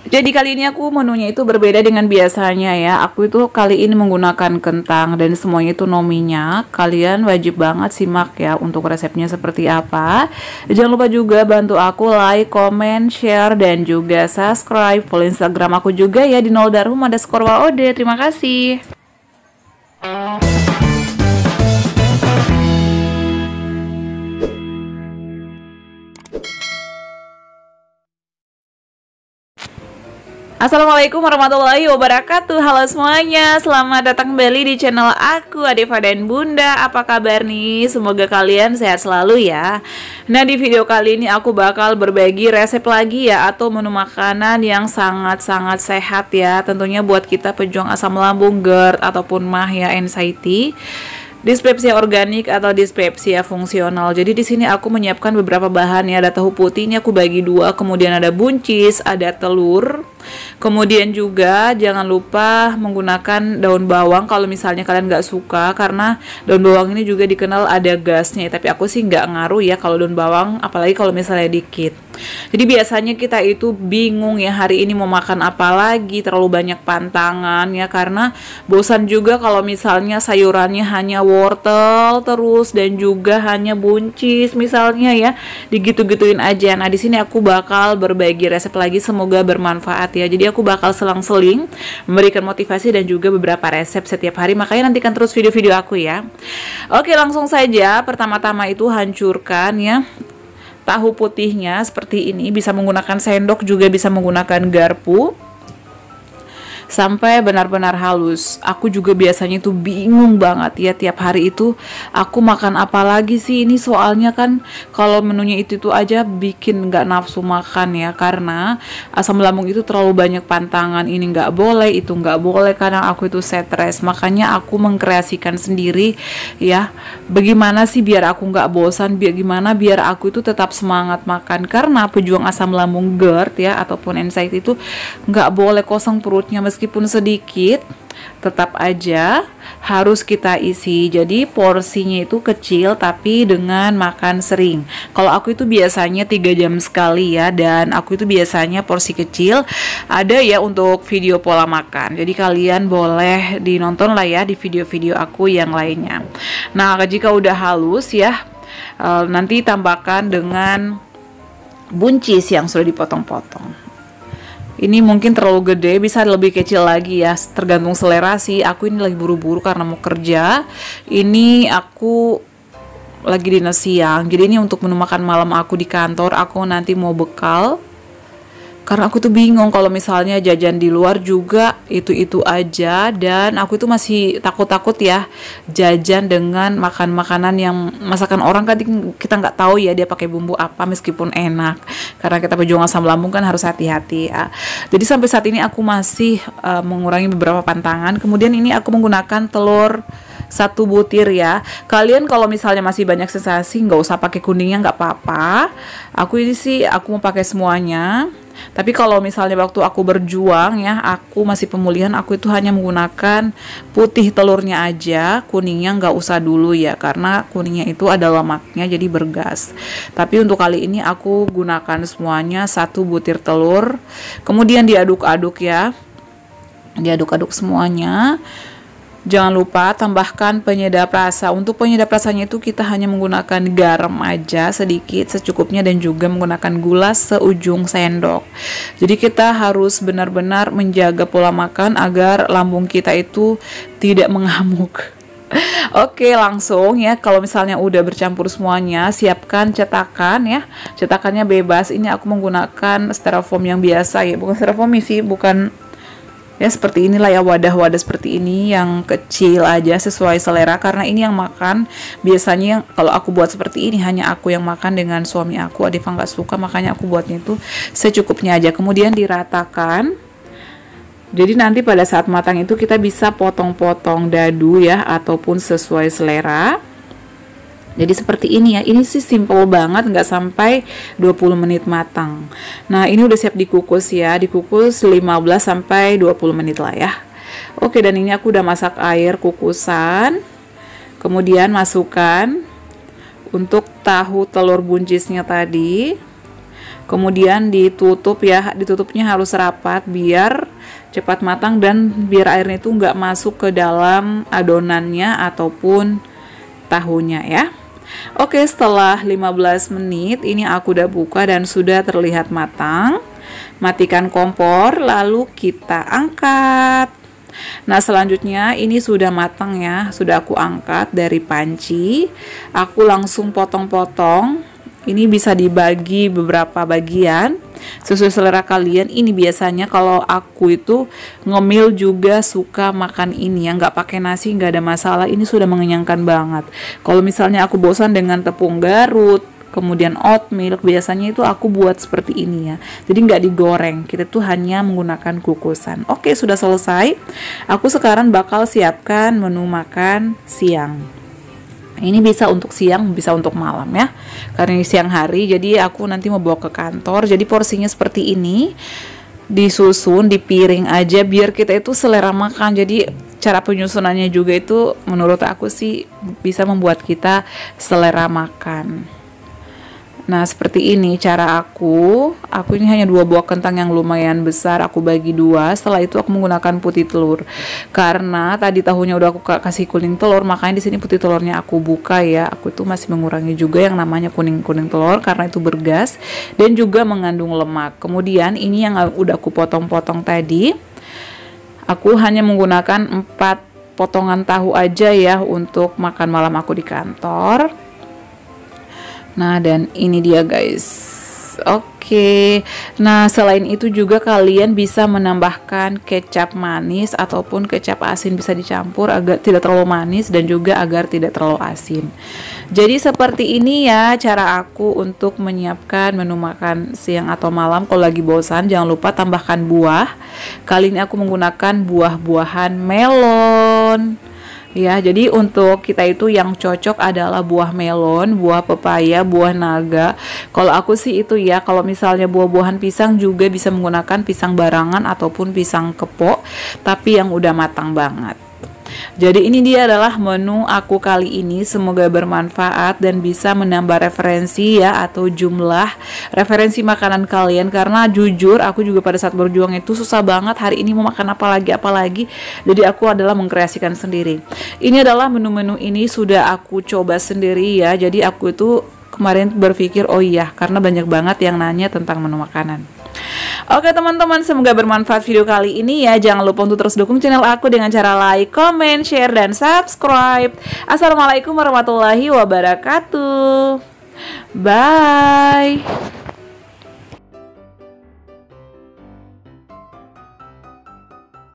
Jadi kali ini aku menunya itu berbeda dengan biasanya ya. Aku itu kali ini menggunakan kentang dan semuanya itu no minyak. Kalian wajib banget simak ya untuk resepnya seperti apa. Jangan lupa juga bantu aku like, comment, share, dan juga subscribe. Follow Instagram aku juga ya di @noldarhum_waode. Terima kasih. Assalamualaikum warahmatullahi wabarakatuh. Halo semuanya, selamat datang kembali di channel aku, Adeva dan Bunda. Apa kabar nih? Semoga kalian sehat selalu ya. Nah, di video kali ini aku bakal berbagi resep lagi ya, atau menu makanan yang sangat-sangat sehat ya. Tentunya buat kita pejuang asam lambung, GERD, ataupun MAH ya, anxiety, dispepsia organik atau dispepsia fungsional. Jadi di sini aku menyiapkan beberapa bahan ya. Ada tahu putih, ini aku bagi dua, kemudian ada buncis, ada telur. Kemudian juga jangan lupa menggunakan daun bawang kalau misalnya kalian nggak suka, karena daun bawang ini juga dikenal ada gasnya. Tapi aku sih nggak ngaruh ya kalau daun bawang, apalagi kalau misalnya dikit. Jadi biasanya kita itu bingung ya hari ini mau makan apa lagi, terlalu banyak pantangan ya, karena bosan juga kalau misalnya sayurannya hanya wortel terus dan juga hanya buncis misalnya ya, digitu-gituin aja. Nah, di sini aku bakal berbagi resep lagi, semoga bermanfaat ya. Jadi aku bakal selang-seling memberikan motivasi dan juga beberapa resep setiap hari, makanya nantikan terus video-video aku ya. Oke, langsung saja. Pertama-tama itu hancurkan ya tahu putihnya seperti ini, bisa menggunakan sendok juga bisa menggunakan garpu sampai benar-benar halus. Aku juga biasanya tuh bingung banget ya, tiap hari itu aku makan apa lagi sih ini, soalnya kan kalau menunya itu aja bikin nggak nafsu makan ya, karena asam lambung itu terlalu banyak pantangan, ini nggak boleh, itu nggak boleh, kadang aku itu stres. Makanya aku mengkreasikan sendiri ya, bagaimana sih biar aku nggak bosan, gimana biar aku itu tetap semangat makan, karena pejuang asam lambung GERD ya ataupun anxiety itu nggak boleh kosong perutnya, meskipun sedikit tetap aja harus kita isi. Jadi porsinya itu kecil tapi dengan makan sering. Kalau aku itu biasanya 3 jam sekali ya, dan aku itu biasanya porsi kecil. Ada ya untuk video pola makan, jadi kalian boleh dinonton lah ya di video-video aku yang lainnya. Nah, jika udah halus ya, nanti tambahkan dengan buncis yang sudah dipotong-potong. Ini mungkin terlalu gede, bisa lebih kecil lagi ya, tergantung selera sih. Aku ini lagi buru-buru karena mau kerja. Ini aku lagi dinas siang, jadi ini untuk menu makan malam aku di kantor. Aku nanti mau bekal, karena aku tuh bingung kalau misalnya jajan di luar juga itu-itu aja, dan aku itu masih takut-takut ya jajan dengan makan makanan yang masakan orang, kan kita nggak tahu ya dia pakai bumbu apa, meskipun enak, karena kita pejuang asam lambung kan harus hati-hati ya. Jadi sampai saat ini aku masih mengurangi beberapa pantangan. Kemudian ini aku menggunakan telur 1 butir ya. Kalian kalau misalnya masih banyak sensasi nggak usah pakai kuningnya, nggak apa-apa. Aku ini sih aku mau pakai semuanya. Tapi kalau misalnya waktu aku berjuang ya, aku masih pemulihan, aku itu hanya menggunakan putih telurnya aja, kuningnya nggak usah dulu ya, karena kuningnya itu ada lemaknya jadi bergas. Tapi untuk kali ini aku gunakan semuanya 1 butir telur. Kemudian diaduk-aduk ya, diaduk-aduk semuanya. Jangan lupa tambahkan penyedap rasa. Untuk penyedap rasanya itu kita hanya menggunakan garam aja sedikit, secukupnya, dan juga menggunakan gula seujung sendok. Jadi kita harus benar-benar menjaga pola makan agar lambung kita itu tidak mengamuk. Oke, langsung ya, kalau misalnya udah bercampur semuanya, siapkan cetakan ya. Cetakannya bebas. Ini aku menggunakan styrofoam yang biasa ya, bukan styrofoam sih, bukan ya, seperti inilah ya, wadah-wadah seperti ini yang kecil aja sesuai selera, karena ini yang makan biasanya kalau aku buat seperti ini hanya aku yang makan dengan suami aku. Adeva nggak suka, makanya aku buatnya itu secukupnya aja. Kemudian diratakan, jadi nanti pada saat matang itu kita bisa potong-potong dadu ya, ataupun sesuai selera. Jadi seperti ini ya, ini sih simple banget, nggak sampai 20 menit matang. Nah, ini udah siap dikukus ya, dikukus 15 sampai 20 menit lah ya. Oke, dan ini aku udah masak air kukusan. Kemudian masukkan untuk tahu telur buncisnya tadi. Kemudian ditutup ya, ditutupnya harus rapat biar cepat matang dan biar airnya itu nggak masuk ke dalam adonannya ataupun tahunya ya. Oke, setelah 15 menit ini aku udah buka dan sudah terlihat matang. Matikan kompor lalu kita angkat. Nah, selanjutnya ini sudah matang ya, sudah aku angkat dari panci. Aku langsung potong-potong. Ini bisa dibagi beberapa bagian sesuai selera kalian. Ini biasanya kalau aku itu ngemil juga suka makan ini ya, nggak pakai nasi nggak ada masalah. Ini sudah mengenyangkan banget. Kalau misalnya aku bosan dengan tepung Garut, kemudian oatmeal, biasanya itu aku buat seperti ini ya. Jadi nggak digoreng, kita tuh hanya menggunakan kukusan. Oke, sudah selesai. Aku sekarang bakal siapkan menu makan siang. Ini bisa untuk siang, bisa untuk malam ya. Karena ini siang hari, jadi aku nanti mau bawa ke kantor. Jadi porsinya seperti ini, disusun di piring aja biar kita itu selera makan. Jadi cara penyusunannya juga itu menurut aku sih bisa membuat kita selera makan. Nah, seperti ini cara aku ini hanya 2 buah kentang yang lumayan besar, aku bagi 2. Setelah itu aku menggunakan putih telur. Karena tadi tahunya udah aku kasih kuning telur, makanya di sini putih telurnya aku buka ya. Aku tuh masih mengurangi juga yang namanya kuning telur karena itu bergas dan juga mengandung lemak. Kemudian ini yang udah aku potong-potong tadi. Aku hanya menggunakan 4 potongan tahu aja ya untuk makan malam aku di kantor. Nah, dan ini dia guys. Oke. Nah, selain itu juga kalian bisa menambahkan kecap manis ataupun kecap asin, bisa dicampur agar tidak terlalu manis dan juga agar tidak terlalu asin. Jadi seperti ini ya cara aku untuk menyiapkan menu makan siang atau malam. Kalau lagi bosan jangan lupa tambahkan buah. Kali ini aku menggunakan buah-buahan melon. Ya, jadi untuk kita itu yang cocok adalah buah melon, buah pepaya, buah naga. Kalau aku sih itu ya, kalau misalnya buah-buahan pisang juga bisa menggunakan pisang barangan ataupun pisang kepok, tapi yang udah matang banget. Jadi ini dia adalah menu aku kali ini, semoga bermanfaat dan bisa menambah referensi ya atau jumlah referensi makanan kalian. Karena jujur aku juga pada saat berjuang itu susah banget hari ini mau makan apalagi. Jadi aku adalah mengkreasikan sendiri. Ini adalah menu-menu ini sudah aku coba sendiri ya. Jadi aku itu kemarin berpikir oh iya karena banyak banget yang nanya tentang menu makanan. Oke teman-teman, semoga bermanfaat video kali ini ya. Jangan lupa untuk terus dukung channel aku dengan cara like, comment, share, dan subscribe. Assalamualaikum warahmatullahi wabarakatuh. Bye.